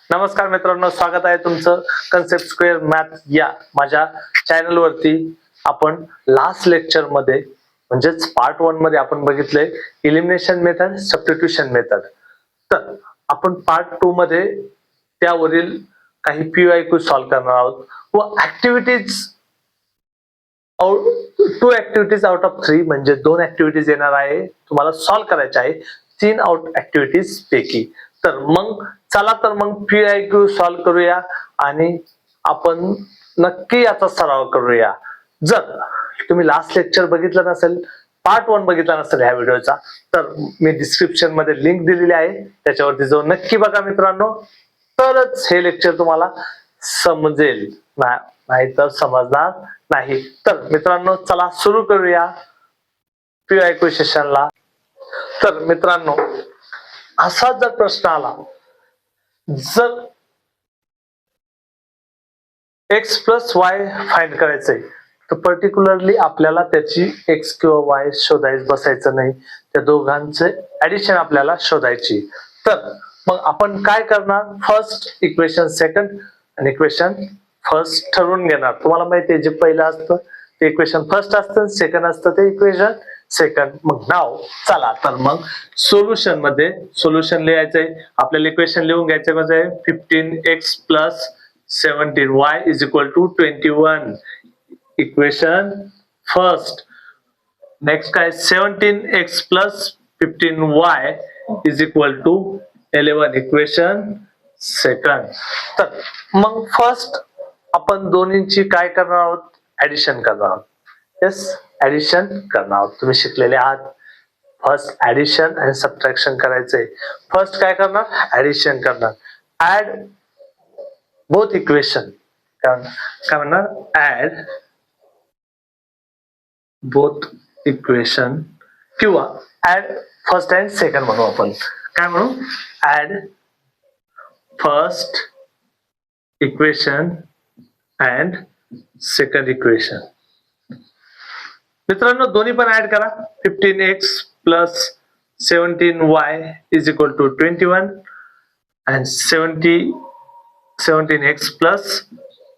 नमस्कार मित्रांनो, स्वागत आहे तुमचं कन्सेप्ट स्क्वेअर मॅथ या माझ्या चॅनल वरती. आपण लास्ट लेक्चर मध्ये म्हणजेच पार्ट 1 मध्ये आपण बघितलंय इलिमिनेशन मेथड, सबस्टिट्यूशन मेथड. तर आपण पार्ट 2 मध्ये त्यावरील काही PYQ सॉल्व्ह करणार आहोत व ऍक्टिव्हिटीज 2 ऍक्टिव्हिटीज आउट ऑफ 3 म्हणजे 2 ऍक्टिव्हिटीज येणार आहे, तुम्हाला सॉल्व्ह करायचे आहे 3 आउट ऍक्टिव्हिटीज पैकी. तर मग चला तर मग PYQ सॉल्व्ह करूया आणि आपण नक्की याचा सराव करूया. जर तुम्ही लास्ट लेक्चर बघितलं नसेल, पार्ट 1 बघितला नसेल ह्या व्हिडिओचा, तर मी डिस्क्रिप्शन मध्ये लिंक दिलेली आहे, त्याच्यावरती जाऊन नक्की बघा मित्रांनो, तरच हे लेक्चर तुम्हाला समजेल, नाही तर समजणार नाही. तर मित्रांनो चला सुरू करूया PYQ सेशनला. तर मित्रांनो, असा जर प्रश्न आला, जर x प्लस वाय फाइंड करायचंय, तर पर्टिक्युलरली आपल्याला त्याची x किंवा y शोधायच बसायचं नाही, त्या दोघांचे ऍडिशन आपल्याला शोधायची. तर मग आपण काय करणार, फर्स्ट इक्वेशन सेकंड आणि इक्वेशन फर्स्ट ठरवून घेणार. तुम्हाला माहिती आहे, जे पहिलं असतं ते इक्वेशन फर्स्ट असतं, सेकंड असतं ते इक्वेशन सेकंड. मग नाव चला तर मग सोल्युशन मध्ये सोल्युशन लिहायचंय आपल्याला. इक्वेशन लिहून घ्यायचं म्हणजे 15x plus 17y is equal to 21 equation first. Next काय, 17x plus 15y is equal to 11 equation second. तर मग फर्स्ट आपण दोन्हींची काय करणार आहोत, ऍडिशन करणार आहोत. येस, ऍडिशन करणार आहोत. तुम्ही शिकलेले आहात फर्स्ट ऍडिशन आणि सबट्रॅक्शन करायचंय. फर्स्ट काय करणार, ऍडिशन करणार. ऍड बोथ इक्वेशन, काय म्हणणार, ऍड बोथ इक्वेशन किंवा ऍड फर्स्ट अँड सेकंड म्हणू आपण. काय म्हणू, add first equation and second equation. मित्रांनो दोन्ही पण ऍड करा. 15x plus 17y is equal to 21 and 17x plus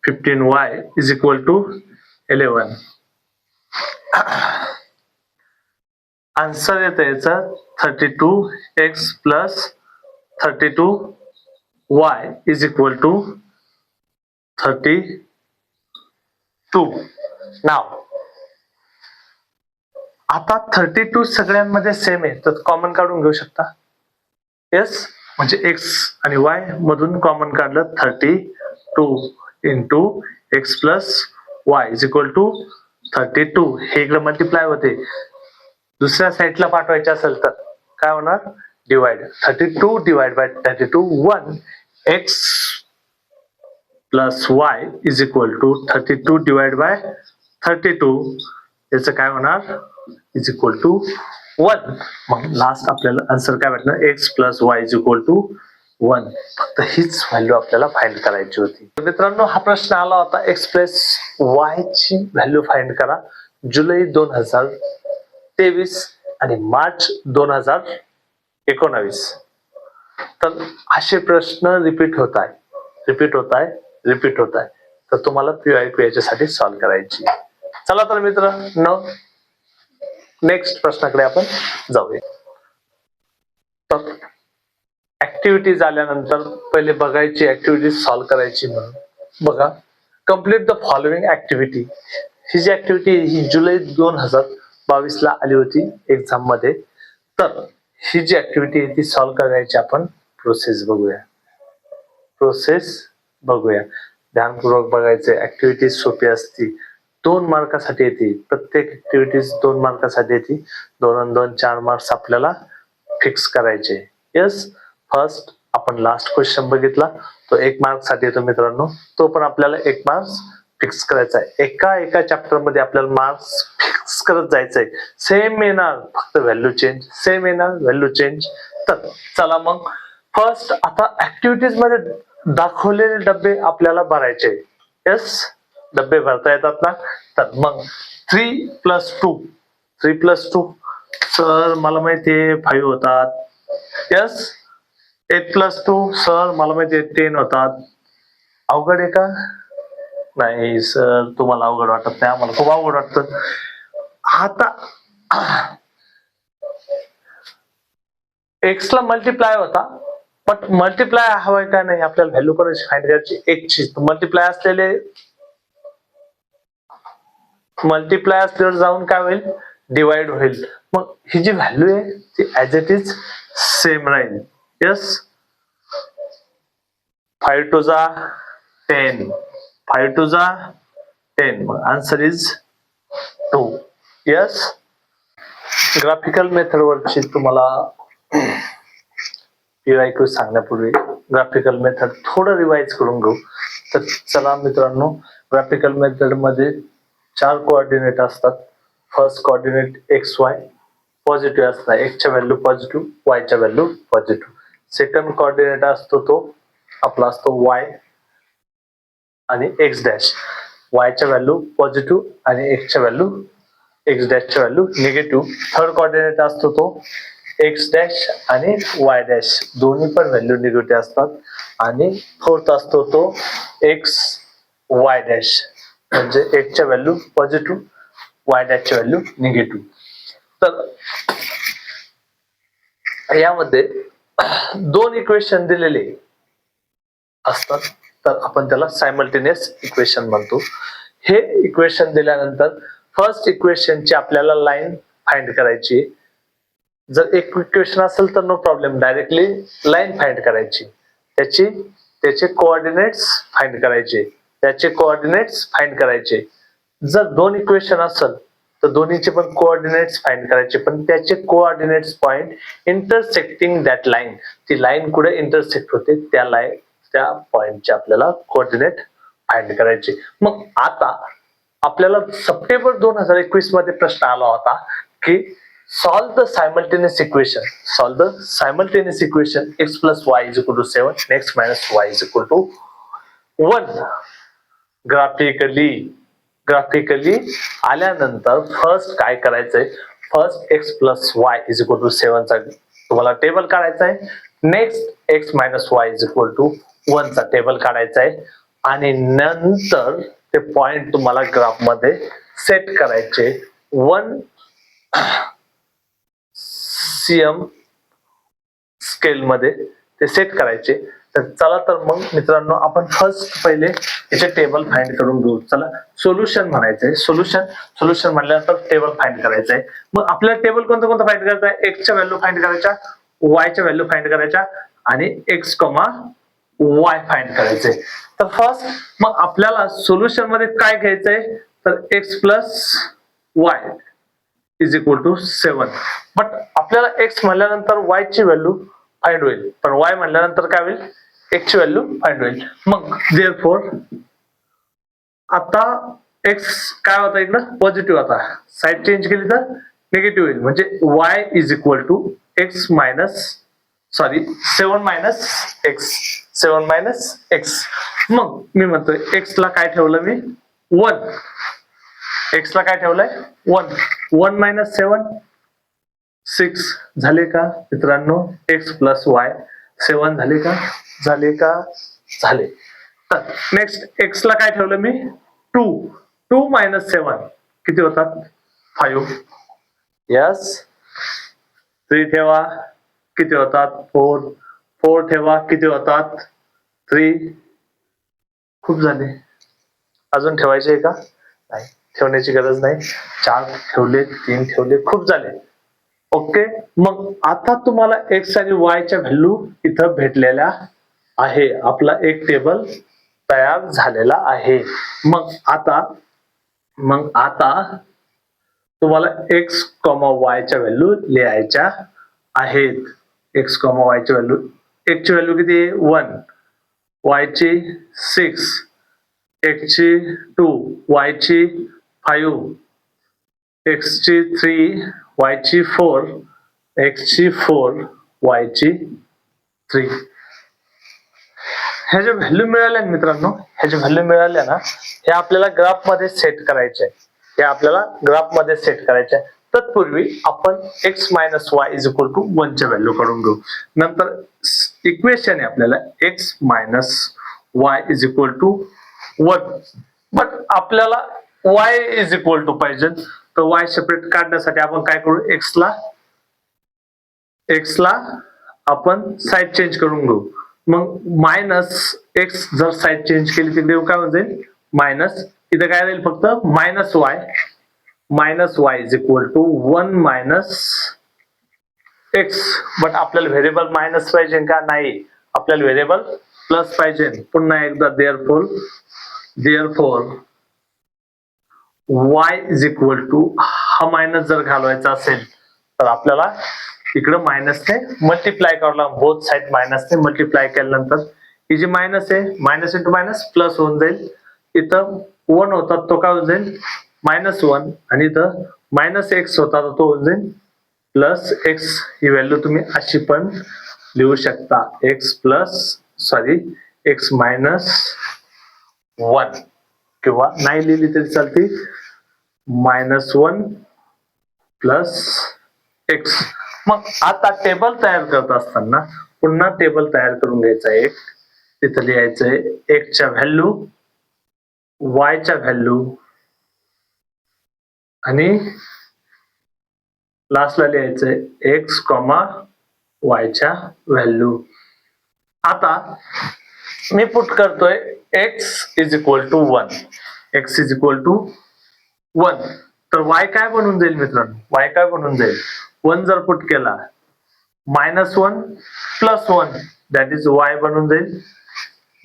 15y is equal to 11. Answer येतं याचा 32x plus 32y is equal to 32. नाव आता 32 सगळ्यांमध्ये सेम आहे, तर कॉमन काढून घेऊ शकता. येस, म्हणजे x आणि y मधून कॉमन काढलं 32 into x plus y is equal to 32. हे इकडे मल्टिप्लाय होते, दुसऱ्या साईडला पाठवायचे असेल तर काय होणार, divide. 32 divide by 32 1 x plus y is equal to 32 divide by 32. याचं काय होणार, इज इक्वल टू 1. मग लास्ट आपल्याला आन्सर काय भेटणार, x plus y is equal to 1. फक्त हीच व्हॅल्यू आपल्याला फाइंड करायची होती. मित्रांनो हा प्रश्न आला होता, x प्लस वाय ची व्हॅल्यू फाइंड करा जुलै 2023 आणि मार्च 2019. तर असे प्रश्न रिपीट होत आहे. तर तुम्हाला PYQ याच्यासाठी सॉल्व्ह करायची. चला तर मित्रांनो नेक्स्ट प्रश्नाकडे आपण जाऊया. तर ऍक्टिव्हिटीज आल्यानंतर पहिले बघायची ऍक्टिव्हिटी सॉल्व्ह करायची. म्हणून बघा, कम्प्लीट द फॉलोइंग ऍक्टिव्हिटी. ही जी ऍक्टिव्हिटी ही जुलै 2022 ला आली होती एक्झाम मध्ये. तर ही जी ऍक्टिव्हिटी आहे ती सॉल्व्ह करायची. आपण प्रोसेस बघूया. ध्यानपूर्वक बघायचे. ऍक्टिव्हिटी सोपी असती, 2 मार्कासाठी येते. प्रत्येक ऍक्टिव्हिटीज 2 मार्कासाठी येते. 2 आणि 2 4 मार्क्स आपल्याला फिक्स करायचे. यस, फर्स्ट आपण लास्ट क्वेश्चन बघितला, तो 1 मार्क साठी येतो मित्रांनो. तो पण आपल्याला 1 मार्क्स फिक्स करायचा आहे. एका चॅप्टर मध्ये आपल्याला मार्क्स फिक्स करत जायचंय. सेम येणार, फक्त व्हॅल्यू चेंज. तर चला मग फर्स्ट आता ऍक्टिव्हिटीज मध्ये दाखवलेले डबे आपल्याला भरायचे. यस, डबे भरता येतात ना. तर मग 3 प्लस 2 सर मला माहितीये 5 होतात. यस, 8+2 सर मला माहिती आहे 10 होतात. अवघड आहे का? नाही सर, तुम्हाला अवघड वाटत नाही, आम्हाला खूप अवघड वाटतं. आता एक्स ला मल्टिप्लाय होता, पण मल्टिप्लाय हवाय का नाही आपल्याला व्हॅल्यू कोणाची फाइंड करायची, एक्सची. मल्टिप्लाय असलेले मल्टिप्लाय असल्यावर जाऊन काय होईल, डिवाइड होईल. मग ही जी व्हॅल्यू आहे ती ऍज इट इज सेम राहील. यस, 5 टू जा 10, 5 टू जा 10. मग answer is 2. Yes. Graphical method वरची तुम्हाला PYQ सांगण्यापूर्वी ग्राफिकल मेथड थोडं रिवाइज करून घेऊ. तर चला मित्रांनो, ग्राफिकल मेथड मध्ये 4 कोऑर्डिनेट असतात. फर्स्ट कोऑर्डिनेट XY पॉझिटिव्ह असतात, x च्या व्हॅल्यू पॉझिटिव्ह, y च्या व्हॅल्यू पॉझिटिव्ह. सेकंड कोऑर्डिनेट असतो तो आपला असतो y आणि x डॅश, y च्या व्हॅल्यू पॉझिटिव्ह आणि x च्या व्हॅल्यू x डॅश च्या व्हॅल्यू निगेटिव्ह. थर्ड कोऑर्डिनेट असतो तो x डॅश आणि y डॅश, दोन्ही पण व्हॅल्यू निगेटिव्ह असतात. आणि फोर्थ असतो तो x y डॅश, म्हणजे x च्या व्हॅल्यू पॉझिटिव्ह, y डॅश ची व्हॅल्यू निगेटिव्ह. तर यामध्ये दोन इक्वेशन दिलेले असतात, तर आपण त्याला सायमल्टेनियस इक्वेशन म्हणतो. हे इक्वेशन दिल्यानंतर फर्स्ट इक्वेशनची आपल्याला लाईन फाइंड करायची. जर एक इक्वेशन असेल तर no problem, directly line find करायची, त्याचे कोऑर्डिनेट्स फाइंड करायचे, त्याचे कोऑर्डिनेट्स फाइंड करायचे. जर दोन इक्वेशन असेल तर दोन्हीचे पण कोऑर्डिनेट्स फाइंड करायचे, पण त्याचे coordinates point intersecting that line, ती लाईन कुठे इंटरसेक्ट होते त्या पॉइंटचे आपल्याला कोऑर्डिनेट फाइंड करायचे. मग आता आपल्याला सप्टेंबर 2021 मध्ये प्रश्न आला होता की solve the simultaneous equation x plus y is equal to 7 and x minus y is equal to 1. Graphically आल्यानंतर फर्स्ट काय करायचंय, first x plus y is equal to 7 चा तुम्हाला टेबल काढायचा आहे. Next x minus y is equal to 1 चा table काढायचा आहे. आणि नंतर ते पॉइंट तुम्हाला ग्राफ मध्ये सेट करायचे 1 cm स्केल मध्ये ते सेट करायचे. तर चला तर मग मित्रांनो, आपण फर्स्ट पहिले याचे टेबल फाइंड करून घेऊ. चला, सोल्युशन म्हणायचंय, सोल्युशन म्हणल्यानंतर टेबल फाइंड करायचंय. मग आपल्याला टेबल कोणतं फाइंड करायचं आहे, x च्या व्हॅल्यू फाइंड करायच्या, y च्या व्हॅल्यू फाइंड करायच्या आणि x, y फाइंड करायचे. तर फर्स्ट मग आपल्याला सोल्युशन मध्ये काय घ्यायचंय, तर x plus y is equal to 7. But आपल्याला x म्हणल्यानंतर y ची व्हॅल्यू फाइंड होईल, पण y म्हणल्यानंतर काय होईल, x ची व्हॅल्यू फाइंड होईल. मग देअरफॉर आता x काय होता, इकडं पॉझिटिव्ह होता, साइड चेंज केली तर निगेटिव्ह होईल, म्हणजे y is equal to x minus 7 minus x. मग मी म्हणतोय x ला काय ठेवलं मी, 1. x ला काय ठेवलंय 1, 1 मायनस 7 6 झाले का मित्रांनो, x प्लस y 7 झाले का झाले. तर नेक्स्ट x ला काय ठेवलं मी, 2 मायनस 7 किती होतात, 5. यस, 3 ठेवा किती होतात, 4 ठेवा किती होतात, 3. खूप झाले, अजून ठेवायचे का, नाही ठेवण्याची गरज नाही. 4 ठेवले, 3 ठेवले, खूप झाले. ओके. मग आता तुम्हाला x आणि y च्या व्हॅल्यू इथं भेटलेल्या आहे, आपला एक टेबल तयार झालेला आहे. मग आता तुम्हाला x, y च्या व्हॅल्यू लिहायच्या आहेत. x, y च्या व्हॅल्यू, x ची व्हॅल्यू किती आहे, 1, y ची 6, x ची 2, y ची 5, x ची 3, y ची 4, x ची 4, y ची 3. ह्या ज्या व्हॅल्यू मिळाल्या मित्रांनो, ह्या ज्या व्हॅल्यू मिळाल्या ना, हे आपल्याला ग्राफ मध्ये सेट करायचे आहे. तत्पूर्वी आपण x minus y is equal to 1 च्या व्हॅल्यू काढून घेऊ. नंतर इक्वेशन आहे आपल्याला x minus y is equal to 1. But आपल्याला y इज इक्वल टू पाहिजे, तर y सेपरेट काढण्यासाठी आपण काय करू, x ला आपण साईड चेंज करून घेऊ. मग मायनस एक्स जर साईड चेंज केली तिकडे काय होऊन जाईल मायनस, इथे काय राहील फक्त minus y is equal to 1 minus x. But आपल्याला व्हेरिएबल मायनस पाहिजे का, नाही, आपल्याला व्हेरिएबल प्लस पाहिजे. पुन्हा एकदा therefore y is equal to, हा मायनस जर घालवायचा असेल तर आपल्याला इकडं मायनसने मल्टिप्लाय करावं लागेल. बोथ साइड मायनसने मल्टिप्लाय केल्यानंतर ही जी मायनस आहे, मायनस इंटू मायनस प्लस होऊन जाईल. इथं 1 होता तो काय होऊन जाईल -1, आणि इथं मायनस एक्स होता तो होऊन जाईल प्लस एक्स. ही व्हॅल्यू तुम्ही अशी पण लिहू शकता, एक्स मायनस 1, किंवा नाही लिहिली तरी चालते, -1 प्लस एक्स. मग आता टेबल तयार करत असताना पुन्हा टेबल तयार करून घ्यायचा एक, तिथं लिहायचंय एक्स च्या व्हॅल्यू, वाय च्या व्हॅल्यू, आणि लास्टला लिहायचंय एक्स कॉमा वाय च्या व्हॅल्यू. आता मी पुट करतोय x is equal to 1, x is equal to 1, तर y काय बनून जाईल मित्रांनो, y काय बनून जाईल, 1 जर पुट केला -1 प्लस 1 दॅट इज y बनून जाईल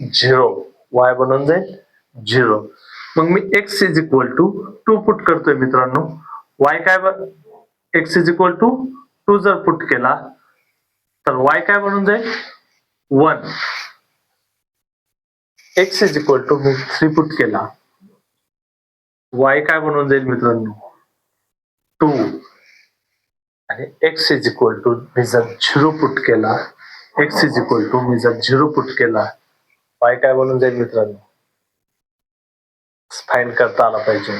0, y बनून जाईल 0. मग मी x is equal to 2 put करतोय मित्रांनो, y काय, x इज इक्वल टू 2 जर पुट केला तर y काय बनून जाईल 1. x इज इक्वल टू मी 3 पुट केला, y काय बनवून जाईल मित्रांनो 2, आणि x इज इक्वल टू मी जर 0 पुट केला, x इज इक्वल टू मी जर 0 पुट केला, y काय बनून जाईल मित्रांनो, फाइंड करता आला पाहिजे,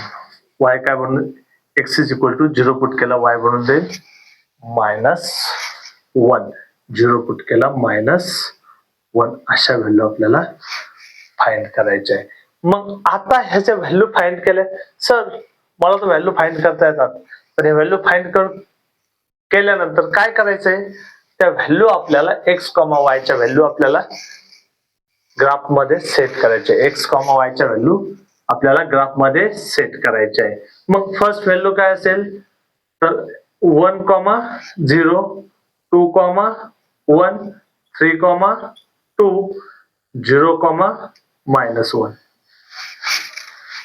y काय बनून, x is equal to 0 put केला y बनून जाईल -1, 0 पुट केला -1, अशा व्हॅल्यू आपल्याला फाइंड करायचे आहे. मग आता ह्याच्या व्हॅल्यू फाइंड केल्या, सर मला तर व्हॅल्यू फाइंड करता येतात, तर हे व्हॅल्यू फाइंड केल्यानंतर काय करायचंय, त्या व्हॅल्यू आपल्याला एक्स कॉमा वाय च्या व्हॅल्यू आपल्याला ग्राफ मध्ये सेट करायचे, एक्स कॉमा वाय च्या व्हॅल्यू आपल्याला ग्राफ मध्ये सेट करायचे आहे. मग फर्स्ट व्हॅल्यू काय असेल तर 1, 0, 2, 1, 3, 2, 0, -1.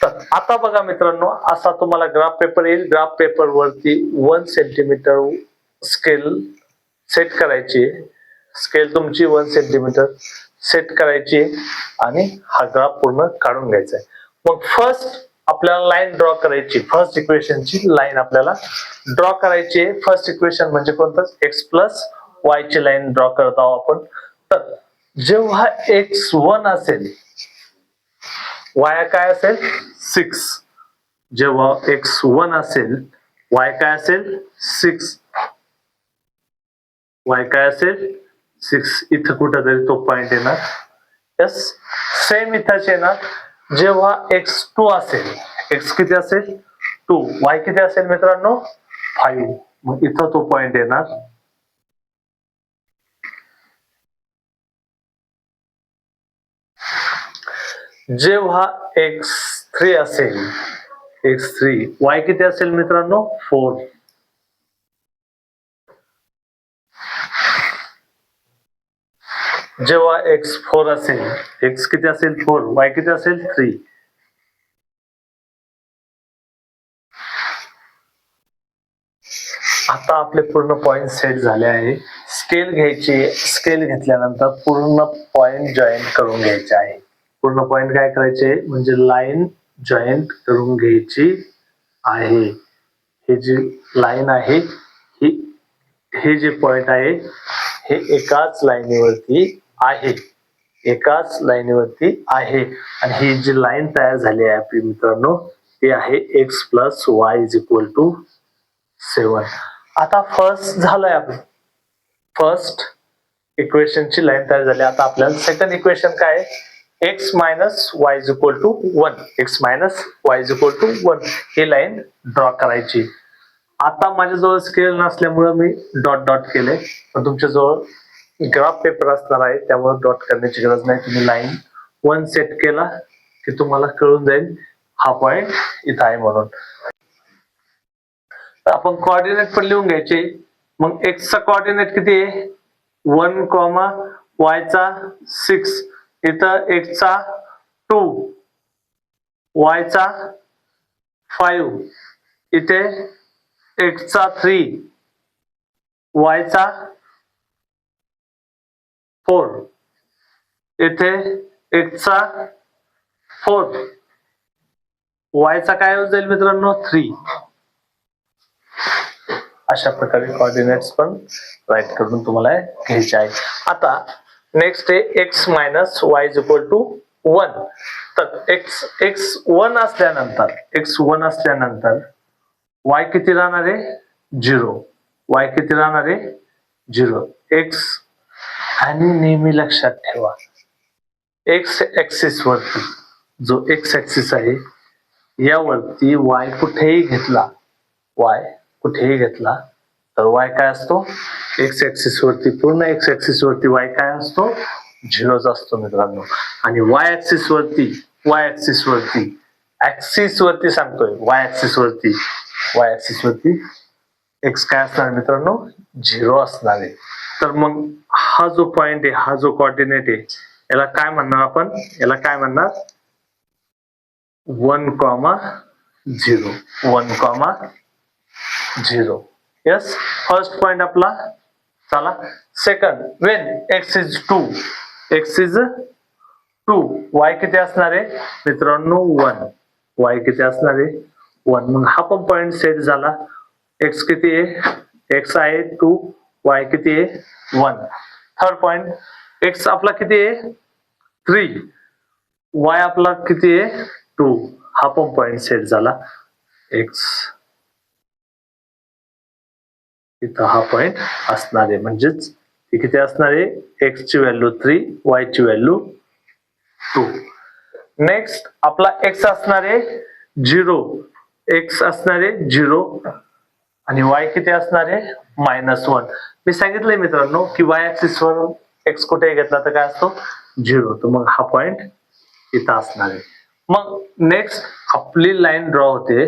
तर आता बघा मित्रांनो, असा तुम्हाला ग्राफ पेपर येईल. ग्राफ पेपर वरती 1 सेंटीमीटर स्केल सेट करायची, स्केल तुमची 1 सेंटीमीटर सेट करायची, आणि हा ग्राफ पूर्ण काढून घ्यायचा आहे. मग फर्स्ट आपल्याला लाईन ड्रॉ करायची, फर्स्ट इक्वेशनची लाईन आपल्याला ड्रॉ करायची आहे. फर्स्ट इक्वेशन म्हणजे कोणतं, एक्स प्लस वाय ची लाईन ड्रॉ करत आहोत आपण. तर जेव्हा एक्स 1 असेल, y काय असेल 6, जेव्हा x 1 असेल y काय असेल 6, y काय असेल 6. इथं कुठेतरी तो पॉइंट येणार, यस, सेम इथंच येणार. जेव्हा x 2 असेल, x किती असेल 2, y किती असेल मित्रांनो 5, मग इथं तो पॉइंट येणार. जेव्हा x3 असेल, x3, y किती असेल मित्रांनो 4, जेव्हा x4 असेल, x किती असेल 4, y किती असेल 3. आता आपले पूर्ण पॉइंट सेट झाले आहे. स्केल घ्यायची, स्केल घेतल्यानंतर पूर्ण पॉइंट जॉईन करून घ्यायचे आहे. पूर्ण पॉइंट काय करायचे म्हणजे लाईन जॉईंट करून घ्यायची आहे. हे जी लाईन आहे, हे जे पॉइंट आहे हे एकाच लाईनीवरती आहे, एकाच लाईनीवरती आहे. आणि ही जी लाईन तयार झाली आहे आपली मित्रांनो, ती आहे x plus y is equal to 7. आता फर्स्ट झालंय आपलं, फर्स्ट इक्वेशनची लाईन तयार झाली. आता आपल्याला सेकंड इक्वेशन काय आहे, x minus y is equal to 1, x minus y is equal to 1 ही लाईन ड्रॉ करायची. आता माझ्याजवळ स्केल नसल्यामुळे मी डॉट डॉट केले, पण तुमच्याजवळ ग्राफ पेपर असणार आहे त्यामुळे डॉट करण्याची गरज नाही. तुम्ही लाईन 1 सेट केला की तुम्हाला कळून जाईल हा पॉइंट इथं आहे म्हणून. तर आपण कोऑर्डिनेट पण लिहून घ्यायचे. मग एक्स चा कोऑर्डिनेट किती आहे, 1, y चा 6, इथं x चा 2, y चा 5, इथे x चा 3, y चा 4, इथे x चा 4, y चा काय होऊन जाईल मित्रांनो 3. अशा प्रकारे कोऑर्डिनेट्स पण राईट करून तुम्हाला घ्यायचे आहे. आता नेक्स्ट आहे x minus y is equal to 1. तर एक्स 1 असल्यानंतर y किती राहणार आहे 0, y किती राहणार आहे 0. एक्स आणि नेहमी लक्षात ठेवा एक्स ऍक्सिस वरती जो एक्स ऍक्सिस आहे यावरती y कुठेही घेतला तर y काय असतो, एक्स ऍक्सिस वरती पूर्ण एक्स ऍक्सिस वरती y काय असतो 0च असतो मित्रांनो. आणि y ऍक्सिस वरती सांगतोय y ऍक्सिस वरती x काय असणार मित्रांनो 0 असणार आहे. तर मग हा जो पॉइंट आहे, हा जो कोऑर्डिनेट आहे याला काय म्हणणार आपण, याला काय म्हणणार 1,0. यस, फर्स्ट पॉइंट आपला. चला second, Wien x is 2, y किती असणार आहे मित्रांनो 1, y किती असणार आहे 1. मग हा पण पॉइंट सेट झाला. x किती आहे, x आहे 2, y किती आहे 1. थर्ड पॉइंट, x आपला किती आहे 3, y आपला किती आहे 2. हा पण पॉइंट सेट झाला. x इथं हा पॉइंट असणार आहे, म्हणजेच किती असणार आहे, x ची व्हॅल्यू 3, y ची व्हॅल्यू 2. नेक्स्ट आपला x असणार आहे 0, आणि y किती असणार आहे -1. मी सांगितलंय मित्रांनो की y ऍक्सिस वर x कुठे घेतला तर काय असतो 0. तर मग हा पॉइंट इथं असणार आहे. मग नेक्स्ट आपली लाईन ड्रॉ होते.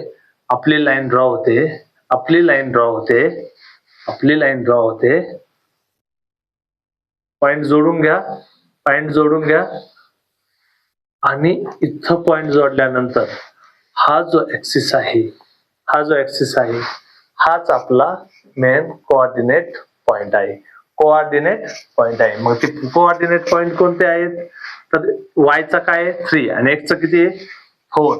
पॉइंट जोडून घ्या आणि इथं पॉइंट जोडल्यानंतर हा जो ऍक्सिस आहे हाच आपला मेन कोऑर्डिनेट पॉइंट आहे. मग ते कोऑर्डिनेट पॉइंट कोणते आहेत, तर y चा काय आहे 3 आणि x चा किती आहे 4.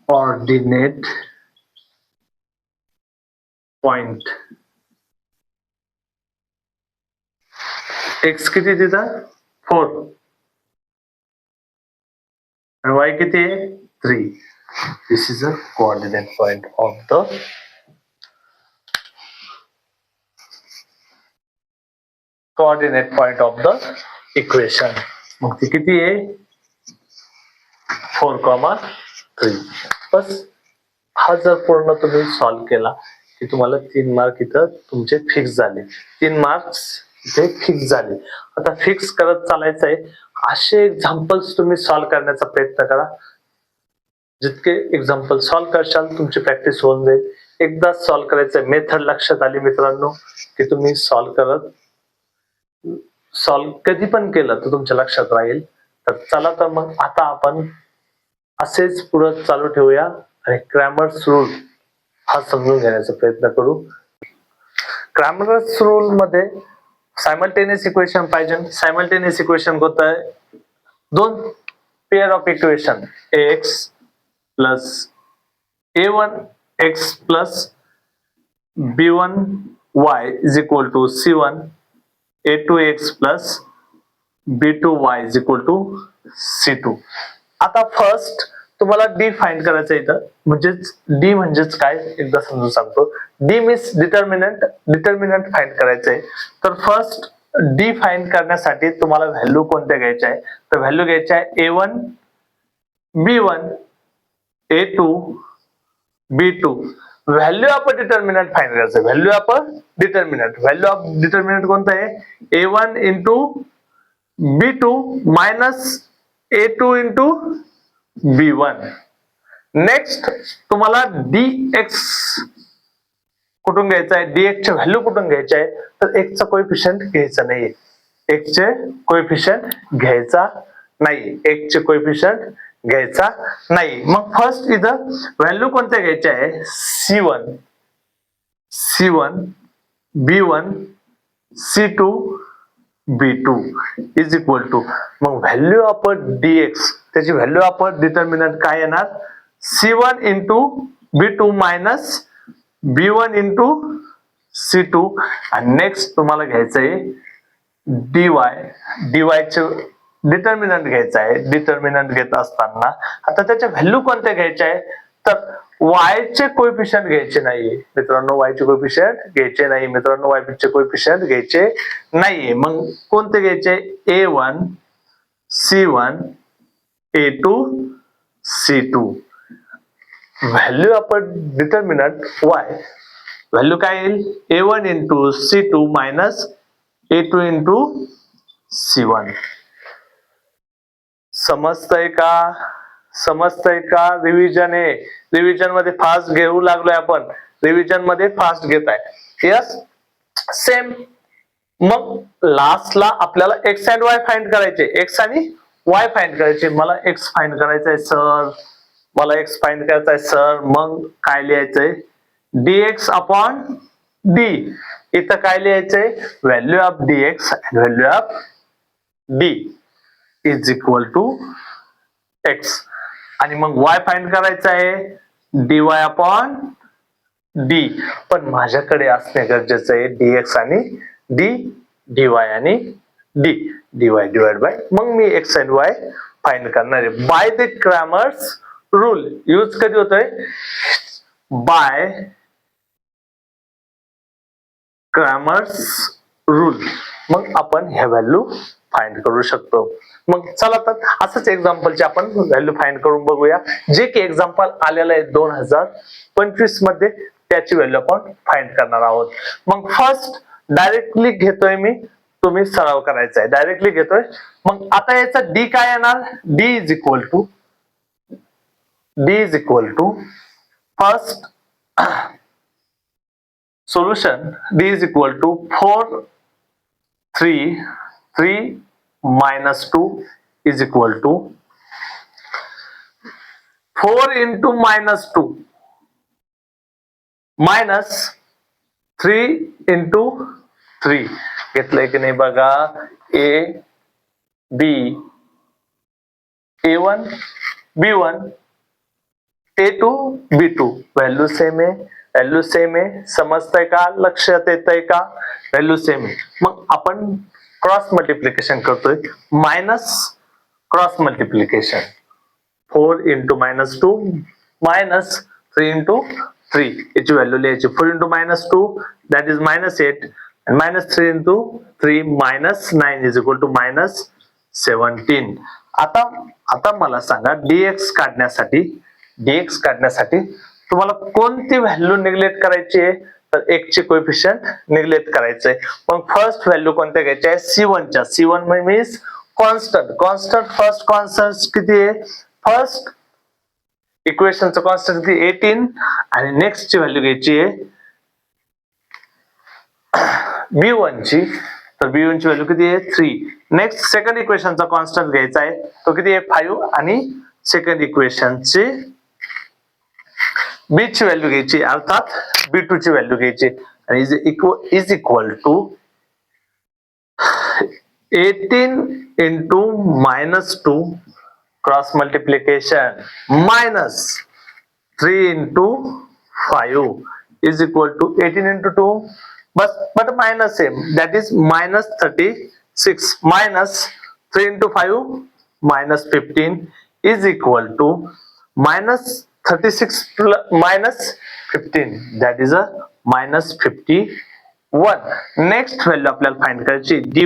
कोऑर्डिनेट पॉइंट x किती तिथं 4 आणि y किती आहे 3. This is a coordinate point of the equation. मग ती किती आहे 4,3. बस हा जर पूर्ण तुम्ही सॉल्व्ह केला की तुम्हाला 3 मार्क इथं तुमचे फिक्स झाले. 3 मार्क्स इथे फिक्स झाले. आता फिक्स करत चालायचं आहे. असे एक्झाम्पल्स तुम्ही सॉल्व्ह करण्याचा प्रयत्न करा. जितके एक्झाम्पल सॉल्व्ह करशाल तुमची प्रॅक्टिस होऊन जाईल. एकदा सॉल्व्ह करायचं, मेथड लक्षात आली मित्रांनो की तुम्ही सॉल्व्ह कधी पण केलं तर तुमच्या लक्षात राहील. तर चला तर मग आता आपण असेच पुढे चालू ठेवूया आणि क्रॅमर्स रूल हा समजून घेण्याचा प्रयत्न करू. क्रॅमर्स रूल मध्ये सायमल्टेनियस इक्वेशन पाहिजे. सायमल्टेनियस इक्वेशन होत आहे 2 pair of equation ax plus a1x plus b1y is equal to c1 a2x plus b2y is equal to c2. आता फर्स्ट तुम्हाला डी फाइंड करायचं इथं. म्हणजेच डी म्हणजेच काय एकदा समजून सांगतो. D means determinant. Determinant find करायचंय. तर फर्स्ट डी फाइंड करण्यासाठी तुम्हाला व्हॅल्यू कोणत्या घ्यायच्या आहे, तर व्हॅल्यू घ्यायच्या आहे A1 B1 A2 B2. Value of determinant find करायचं. Value of determinant. Value of determinant कोणतं आहे, A1 into B2 minus A2 into B1. Next तुम्हाला dx कुठून घ्यायचा आहे, dx चे व्हॅल्यू कुठून घ्यायचे आहे, तर x चा कोएफिशियंट घ्यायचा नाहीये. x चे कोएफिशियंट घ्यायचा नाही. x चे कोएफिशियंट घ्यायचा नाही. मग फर्स्ट इथं व्हॅल्यू कोणत्या घ्यायच्या आहे, C1 B1 C2 B2 is equal to, मग व्हॅल्यू ऑफ dx त्याची व्हॅल्यू ऑफ डिटर्मिनंट काय येणार, C1 into B2 minus B1 into C2. आणि नेक्स्ट तुम्हाला घ्यायचं आहे dy चे डिटर्मिनंट घ्यायचं आहे. डिटर्मिनंट घेत असताना आता त्याच्या व्हॅल्यू कोणत्या घ्यायच्या आहे, तर y चे कोएफिशियंट घ्यायचे नाहीये मित्रांनो. y चे कोएफिशियंट घ्यायचे नाही मित्रांनो. y चे कोएफिशियंट घ्यायचे नाहीये. मग कोणते घ्यायचे, A1 C1 A2 C2. Value of determinant y value काय येईल, A1 into C2 minus A2 into C1. समजतंय का, समजतंय का. रिव्हिजन आहे. रिव्हिजन मध्ये फास्ट घेऊ लागलोय आपण. रिव्हिजन मध्ये फास्ट घेत आहे. Yes same. मग लास्टला आपल्याला एक्स अँड वाय फाइंड करायचे. एक्स आणि वाय फाइंड करायचे. मला एक्स फाइंड करायचा आहे सर, मला एक्स फाइंड करायचा आहे सर. मग काय लिहायचंय, dx अपॉन d. इथं काय लिहायचंय, value of dx and value of d is equal to x. आणि मग y फाइंड करायचा आहे, dy अपॉन d. पण माझ्याकडे असणे गरजेचं आहे dx आणि d, dy आणि d, dy डिवाइड बाय. मग मी x and y फाइंड करणार आहे. Bye the Cramer's rule use कधी होतोय, बाय क्रॅमर्स रूल. मग आपण ह्या व्हॅल्यू फाइंड करू शकतो. मग चला तर असंच एक्झाम्पलचे आपण व्हॅल्यू फाइंड करून बघूया. जे की एक्झाम्पल आलेलं आहे 2025 मध्ये, त्याची व्हॅल्यू आपण फाइंड करणार आहोत. मग फर्स्ट डायरेक्टली घेतोय मी, तुम्ही सराव करायचा आहे. डायरेक्टली घेतोय. मग आता याचा d काय येणार, d is equal to first solution, d is equal to 3 minus 2 is equal to 4 into minus 2 minus 3 into 3. घेतलंय की नाही बघा. A B A1 B1 A2 B2 value same आहे. व्हॅल्यू सेम आहे. समजतंय का, लक्षात येतंय का, व्हॅल्यू सेम आहे. मग आपण क्रॉस मल्टिप्लिकेशन करतोय. Minus cross multiplication, 4 into minus 2 minus 3 into 3. याची व्हॅल्यू लिहायची. 4 into minus 2 that is minus 8 and minus 3 into 3 minus 9 is equal to minus 17. आता मला सांगा, dx काढण्यासाठी तुम्हाला कोणती व्हॅल्यू निग्लेक्ट करायची आहे, तर x चे कोएफिशियंट निग्लेक्ट करायचंय. मग फर्स्ट व्हॅल्यू कोणत्या घ्यायच्या आहे, C1 च्या. C1 means constant. First constant किती आहे, फर्स्ट इक्वेशनचं कॉन्स्टंट किती, 18. आणि नेक्स्ट ची व्हॅल्यू घ्यायची आहे B1 ची. तर B1 ची व्हॅल्यू किती आहे, 3. नेक्स्ट सेकंड इक्वेशनचा कॉन्स्टंट घ्यायचा आहे, तो किती आहे, 5. आणि सेकंड इक्वेशनची B ची व्हॅल्यू घ्यायची, अर्थात B2 ची व्हॅल्यू घ्यायची. आणि is equal to 18 into minus 2 cross multiplication minus 3 into 5 is equal to 18 into 2 but minus same, that is minus 36 minus 3 into 5 minus 15 is equal to -36 minus 15, that is a -51. Next value आपल्याला find करायची, dy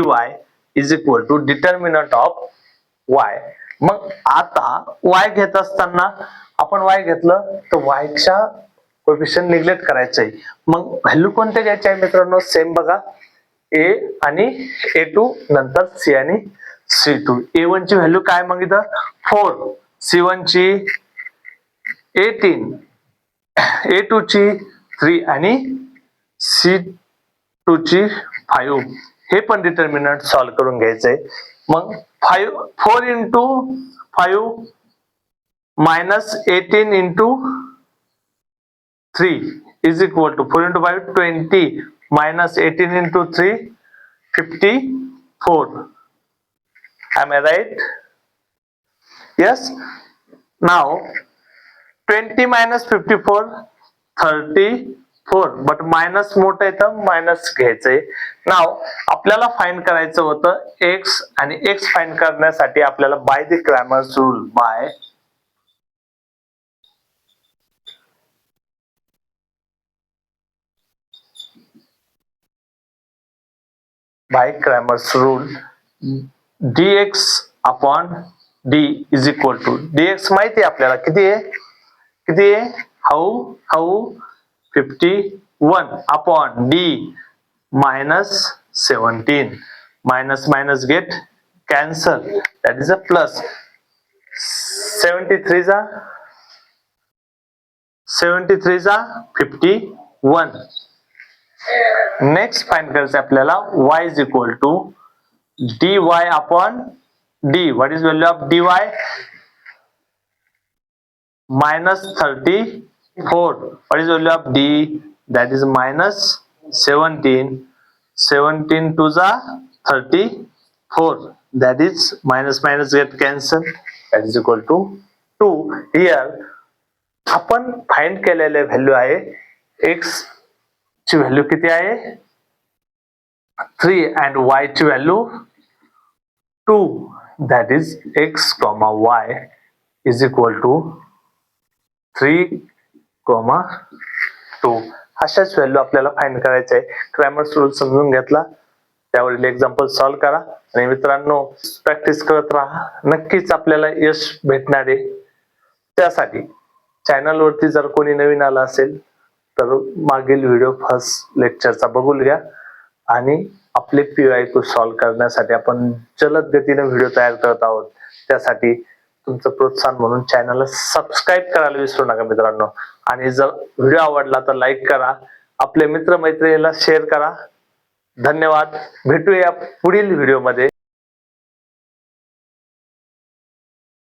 is equal to determinant of y. मग आता y घेत असताना आपण y घेतलं तर y च्या कोएफिशिएंट निग्लेक्ट करायचंय. मग व्हॅल्यू कोणते घ्यायचे आहे मित्रांनो, सेम बघा, a आणि a2 नंतर c आणि c2. a1 ची व्हॅल्यू काय मग इथं 4, c1 ची 18, a2 ची 3 आणि c2 ची 5. हे पण डिटर्मिनंट सॉल्व्ह करून घ्यायचंय. मग 4 into 5 minus 18 into 3 is equal to 4 into 5 20 minus 18 into 3 54. Am I right? Yes. Now 20 minus 54 34, but minus मोठं आहे तर मायनस घ्यायचंय. नाव आपल्याला फाइंड करायचं होतं x, आणि x फाइंड करण्यासाठी आपल्याला by the Cramer's rule, by Cramer's rule dx upon d is equal to, dx माहिती आहे आपल्याला किती आहे how 51 upon d minus 17, minus minus get cancel, that is a plus 73 जा 51. नेक्स्ट फाइंड करायचं आपल्याला y is equal to dy upon d. What is value of dy? minus 34. What is value of d? That is minus 17. 17 to the 34. That is minus minus get cancel. That is equal to 2. Here आपण find केलेले value आहे x ची value किती आहे 3 and y ची value 2. That is x, y is equal to 3, 2. अशाच value आपल्याला find करायचे आहे. क्रॅमर्स रूल समजून घेतला, त्यावरील एक्झाम्पल सॉल्व्ह करा आणि मित्रांनो प्रॅक्टिस करत राहा, नक्कीच आपल्याला यश भेटणार आहे. त्यासाठी चॅनल वरती जर कोणी नवीन आला असेल तर मागील व्हिडिओ फर्स्ट लेक्चरचा बघून घ्या, आणि आपले PYQ सॉल्व्ह करण्यासाठी आपण जलद गतीने व्हिडिओ तयार करत आहोत. त्यासाठी तुमचं प्रोत्साहन म्हणून चॅनलला सबस्क्राईब करायला विसरू नका मित्रांनो. आणि जर व्हिडिओ आवडला तर लाईक करा, आपले मित्र मैत्रिणीला शेअर करा. धन्यवाद. भेटूया पुढील व्हिडिओमध्ये.